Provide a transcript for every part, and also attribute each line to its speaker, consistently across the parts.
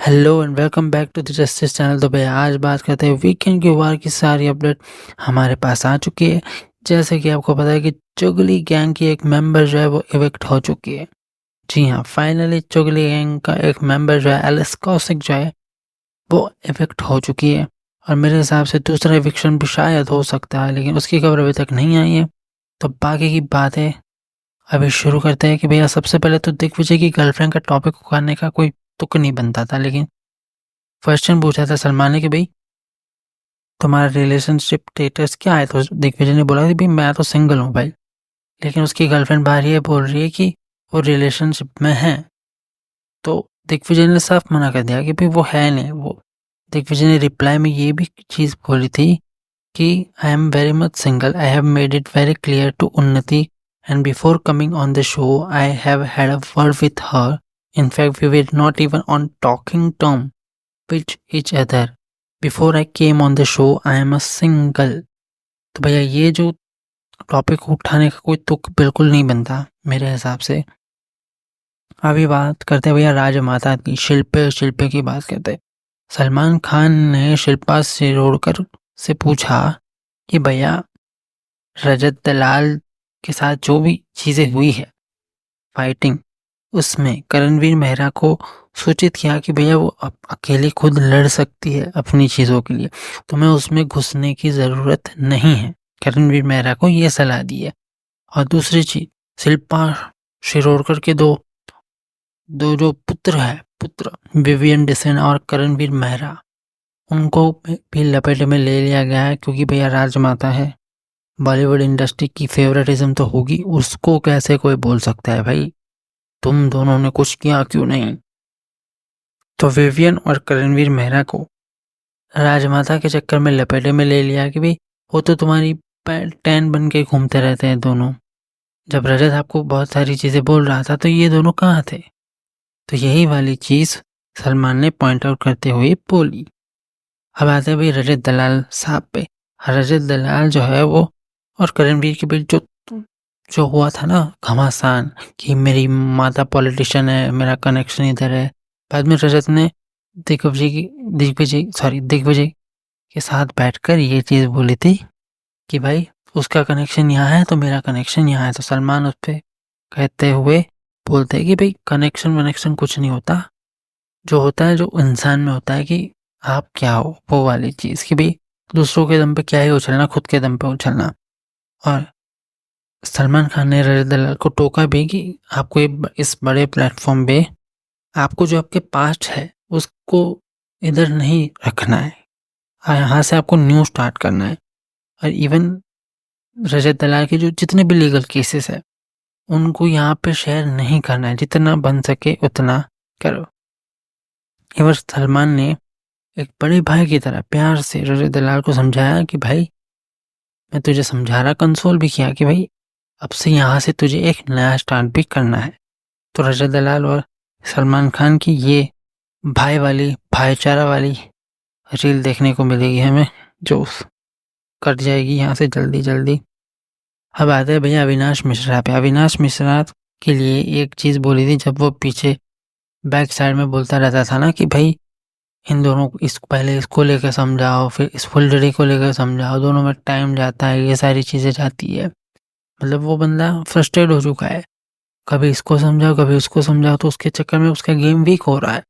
Speaker 1: Hello and welcome back to the justice channel. तो भाई आज बात करते हैं वीकेंड के वार की सारी अपडेट हमारे पास आ चुकी है। जैसे कि आपको पता है कि चुगली गैंग की एक मेंबर जो है वो इविक्ट हो चुकी है। जी हाँ, फाइनली चुगली गैंग का एक मेंबर जो है एलिस कौशिक जो है वो इविक्ट हो चुकी है। और मेरे हिसाब से दूसरा इविक्शन भी शायद हो सकता है, लेकिन उसकी खबर अभी तक नहीं आई है। तो बाकी की बातें अभी शुरू करते हैं कि भैया सबसे पहले तो दिग्विजय की गर्लफ्रेंड का टॉपिक उठाने का कोई तुक नहीं बनता था, लेकिन क्वेश्चन पूछा था सलमान ने कि भाई तुम्हारा रिलेशनशिप स्टेटस क्या है। तो दिग्विजय ने बोला कि भाई मैं तो सिंगल हूँ भाई, लेकिन उसकी गर्लफ्रेंड बाहर ये बोल रही है कि वो रिलेशनशिप में है। तो दिग्विजय ने साफ मना कर दिया कि भाई वो है नहीं। वो दिग्विजय ने रिप्लाई में ये भी चीज़ बोली थी कि I am very much single, I have made it very clear to Unnati and before coming on the show I have had a word with her. In fact we were not even on talking term which each other. Before I came on the show, I am a single. तो भैया ये जो topic उठाने का कोई तुक बिल्कुल नहीं बनता मेरे हिसाब से। अभी बात करते हैं भैया राजमाता की, शिल्पे की बात करते हैं। सलमान खान ने शिल्पा शिरोडकर से पूछा कि भैया रजत दलाल के साथ जो भी चीज़ें हुई है फाइटिंग, उसमें करणवीर मेहरा को सूचित किया कि भैया वो अकेली खुद लड़ सकती है अपनी चीज़ों के लिए, तुम्हें उसमें घुसने की ज़रूरत नहीं है। करणवीर मेहरा को ये सलाह दी है। और दूसरी चीज़, शिल्पा शिरोडकर के दो दो जो पुत्र विवियन डिसन और करणवीर मेहरा, उनको भी लपेट में ले लिया गया है, क्योंकि भैया राजमाता है। बॉलीवुड इंडस्ट्री की फेवरेटिज्म तो होगी, उसको कैसे कोई बोल सकता है भाई तुम दोनों ने कुछ किया क्यों नहीं। तो विवियन और करणवीर मेहरा को राजमाता के चक्कर में लपेटे में ले लिया कि भाई वो तो तुम्हारी टैन बन के घूमते रहते हैं दोनों। जब रजत आपको बहुत सारी चीज़ें बोल रहा था तो ये दोनों कहाँ थे। तो यही वाली चीज़ सलमान ने पॉइंट आउट करते हुए बोली। अब आते हैं भाई रजत दलाल साहब पे। रजत दलाल जो है वो और करणवीर के बीच जो जो हुआ था ना घमासान कि मेरी माता पॉलिटिशियन है, मेरा कनेक्शन इधर है। बाद में रजत ने दिग्विजय के साथ बैठकर ये चीज़ बोली थी कि भाई उसका कनेक्शन यहाँ है तो मेरा कनेक्शन यहाँ है। तो सलमान उस पर कहते हुए बोलते हैं कि भाई कनेक्शन वनेक्शन कुछ नहीं होता, जो होता है जो इंसान में होता है कि आप क्या हो, वो वाली चीज़ कि भाई दूसरों के दम पे क्या ही उछलना, खुद के दम पे उछलना। और सलमान खान ने रजत दलाल को टोका भी कि आपको इस बड़े प्लेटफॉर्म पे आपको जो आपके पास्ट है उसको इधर नहीं रखना है, यहाँ से आपको न्यू स्टार्ट करना है। और इवन रजत दलाल के जो जितने भी लीगल केसेस है उनको यहाँ पे शेयर नहीं करना है, जितना बन सके उतना करो। इवन सलमान ने एक बड़े भाई की तरह प्यार से रजत दलाल को समझाया कि भाई मैं तुझे समझा रहा, कंसोल भी किया कि भाई अब से यहाँ से तुझे एक नया स्टार्ट भी करना है। तो रजत दलाल और सलमान खान की ये भाईचारा वाली रील देखने को मिलेगी हमें, जो कट जाएगी यहाँ से जल्दी जल्दी। अब आते हैं भैया अविनाश मिश्रा पे। अविनाश मिश्रा के लिए एक चीज़ बोली थी जब वो पीछे बैक साइड में बोलता रहता था ना कि भाई इन दोनों को पहले इसको लेकर समझाओ, फिर इस फुलझड़ी को लेकर समझाओ, दोनों में टाइम जाता है, ये सारी चीज़ें जाती है। मतलब वो बंदा फ्रस्ट्रेट हो चुका है, कभी इसको समझाओ कभी उसको समझाओ, तो उसके चक्कर में उसका गेम वीक हो रहा है।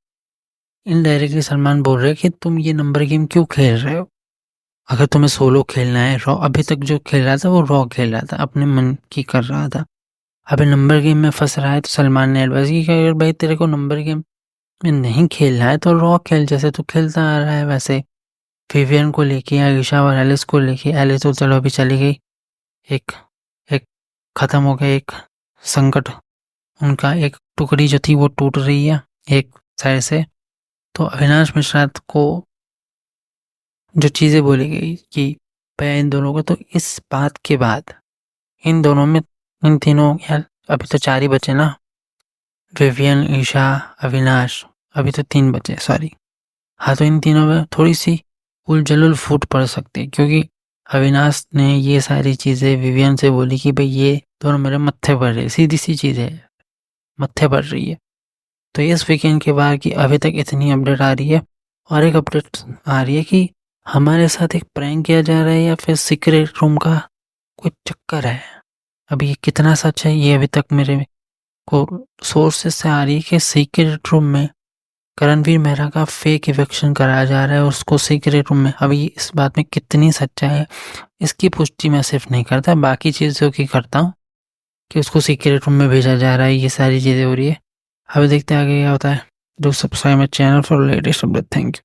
Speaker 1: इनडायरेक्टली सलमान बोल रहे हैं कि तुम ये नंबर गेम क्यों खेल रहे हो। अगर तुम्हें सोलो खेलना है, रॉ अभी तक जो खेल रहा था वो रॉ खेल रहा था, अपने मन की कर रहा था। अभी नंबर गेम में फंस रहा है तो सलमान ने एडवाइस की कि अगर भाई तेरे को नंबर गेम में नहीं खेलना है तो रॉ खेल, जैसे तू खेलता आ रहा है वैसे। विवियन को लेके, आयशा और एलिस को लेके, एलिस तो चलो अभी चली गई, एक एक खत्म हो गया एक संकट, उनका एक टुकड़ी जो थी वो टूट रही है एक साइड से। तो अविनाश मिश्रा को जो चीज़ें बोली गई कि भाई इन दोनों को, तो इस बात के बाद इन दोनों में, इन तीनों, यार अभी तो 4 ही बचे ना, विवियन, ईशा, अविनाश, अभी तो 3 बचे, सॉरी। हाँ, तो इन तीनों में थोड़ी सी उलझुल फूट पड़ सकती है, क्योंकि अविनाश ने ये सारी चीज़ें विवियन से बोली कि भाई ये दोनों मेरे मत्थे पड़ रही है, सीधी सी चीज़ है, मत्थे पड़ रही है। तो इस वीकेंड के बाद की अभी तक इतनी अपडेट आ रही है और एक अपडेट आ रही है कि हमारे साथ एक प्रैंक किया जा रहा है या फिर सीक्रेट रूम का कोई चक्कर है। अभी ये कितना सच है ये अभी तक मेरे को सोर्सेस से आ रही है कि सीक्रेट रूम में करणवीर मेहरा का फेक इवेक्शन कराया जा रहा है उसको सीक्रेट रूम में। अभी इस बात में कितनी सच्चाई है इसकी पुष्टि मैं सिर्फ नहीं करता, बाकी चीज़ों की करता हूँ कि उसको सीक्रेट रूम में भेजा जा रहा है, ये सारी चीज़ें हो रही है। अभी देखते हैं आगे क्या होता है। Do subscribe my channel for latest update. Thank you.